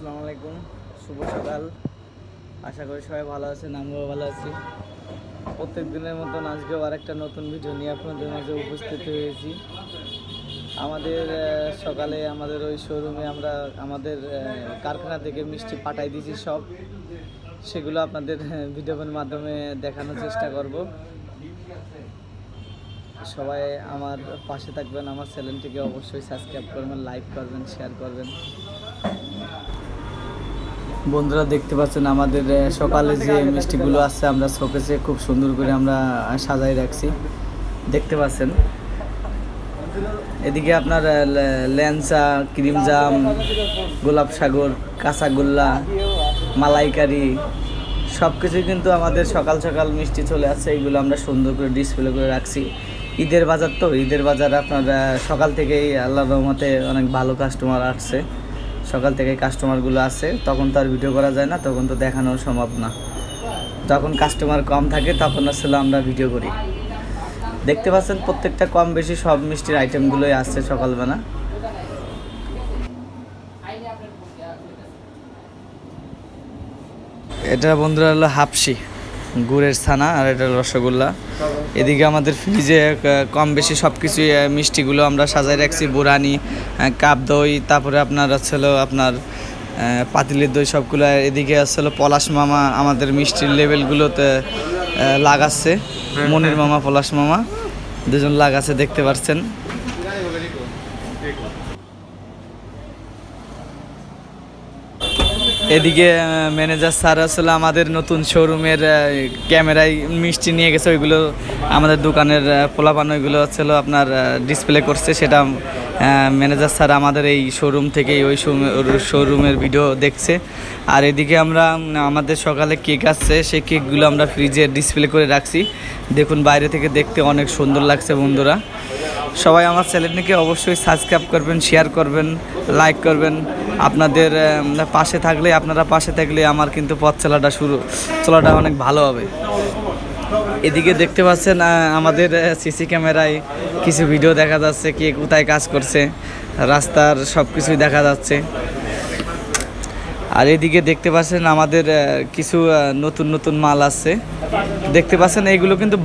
আসসালামু আলাইকুম, শুভ সকাল। আশা করি সবাই ভালো আছেন, আমরাও ভালো আছি। প্রত্যেক দিনের মতন আজকেও আরেকটা নতুন ভিডিও নিয়ে আপনাদের মাঝে উপস্থিত হয়েছি। আমাদের সকালে আমাদের ওই শোরুমে আমরা আমাদের কারখানা থেকে মিষ্টি পাঠাই দিয়েছি সব, সেগুলো আপনাদের ভিডিওর মাধ্যমে দেখানোর চেষ্টা করব। সবাই আমার পাশে থাকবেন, আমার চ্যানেলটিকে অবশ্যই সাবস্ক্রাইব করবেন, লাইক করবেন, শেয়ার করবেন। বন্ধুরা দেখতে পাচ্ছেন আমাদের সকালে যে মিষ্টিগুলো আছে আমরা শোকেসে খুব সুন্দর করে আমরা সাজাই রাখছি, দেখতে পাচ্ছেন। এদিকে আপনার ল্যাংচা, ক্রিম জাম, গোলাপ সাগর, কাঁচাগোল্লা, মালাইকারি সব কিছুই কিন্তু আমাদের সকাল সকাল মিষ্টি চলে আসছে। এইগুলো আমরা সুন্দর করে ডিসপ্লে করে রাখছি। ঈদের বাজার তো, ঈদের বাজার আপনার সকাল থেকেই আল্লাহর রহমতে অনেক ভালো কাস্টমার আসছে। সকাল থেকে কাস্টমারগুলো আসে, তখন তো আর ভিডিও করা যায় না, তখন তো দেখানো সম্ভব না। যখন কাস্টমার কম থাকে তখন আসলে আমরা ভিডিও করি। দেখতে পাচ্ছেন প্রত্যেকটা কম বেশি সব মিষ্টির আইটেমগুলোই আসছে সকালবেলা। এটা বন্ধুরা হলো হাফসি গুড়ের ছানা, আর এটা রসগোল্লা। এদিকে আমাদের ফ্রিজে কম বেশি সব কিছুই মিষ্টিগুলো আমরা সাজাই রাখছি। বুরানি, কাপ দই, তারপরে আপনার হচ্ছিল আপনার পাতিলের দই সবগুলো। এদিকে আসছিল পলাশ মামা আমাদের মিষ্টির লেভেলগুলোতে লাগাচ্ছে। মনির মামা, পলাশ মামা দুজন লাগাচ্ছে, দেখতে পাচ্ছেন। এদিকে ম্যানেজার স্যার আসলে আমাদের নতুন শোরুমের ক্যামেরায় মিষ্টি নিয়ে গেছে, ওইগুলো আমাদের দোকানের পোলাপান ওইগুলো হচ্ছিল আপনার ডিসপ্লে করছে। সেটা ম্যানেজার স্যার আমাদের এই শোরুম থেকেই ওই শোরুমের ভিডিও দেখছে। আর এদিকে আমরা আমাদের সকালে কেক আসছে, সেই কেকগুলো আমরা ফ্রিজে ডিসপ্লে করে রাখছি। দেখুন বাইরে থেকে দেখতে অনেক সুন্দর লাগছে। বন্ধুরা সবাই আমার চ্যানেলটিকে অবশ্যই সাবস্ক্রাইব করবেন, শেয়ার করবেন, লাইক করবেন। আপনাদের পাশে থাকলে, আপনারা পাশে থাকলে আমার কিন্তু পথ চলাটা অনেক ভালো হবে। এদিকে দেখতে পাচ্ছেন আমাদের সিসি ক্যামেরায় কিছু ভিডিও দেখা যাচ্ছে, কে কোথায় কাজ করছে, রাস্তার সব কিছুই দেখা যাচ্ছে। আর এদিকে দেখতে পাচ্ছেন আমাদের কিছু নতুন নতুন মাল আছে, দেখতে পাচ্ছেন। এইগুলো কিন্তু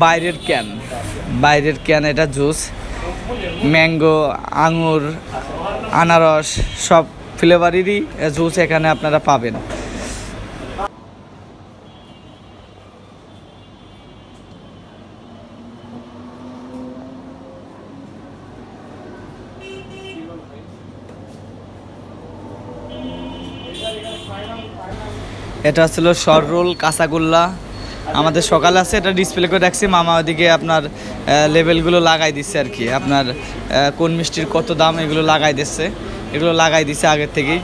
বাইরের ক্যান। এটা জুস, ম্যাঙ্গো, আঙুর, আনারস সব ফ্লেভারেরই জুস এখানে আপনারা পাবেন। এটা ছিল সররোল, কাঁচাগোল্লা আমাদের সকালে আছে। এটা ডিসপ্লে করে রাখছি। মামা ওদিকে আপনার লেভেলগুলো লাগাই দিচ্ছে আর কি, আপনার কোন মিষ্টির কত দাম এগুলো লাগাই দিচ্ছে, এগুলো লাগাই দিচ্ছে আগের থেকেই।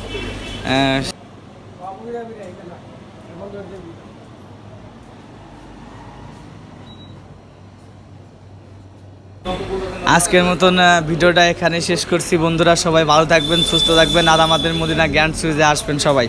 আজকের মতন ভিডিওটা এখানে শেষ করছি। বন্ধুরা সবাই ভালো থাকবেন, সুস্থ থাকবেন, আর আমাদের মদিনা গ্র্যান্ড সুইজে আসবেন সবাই।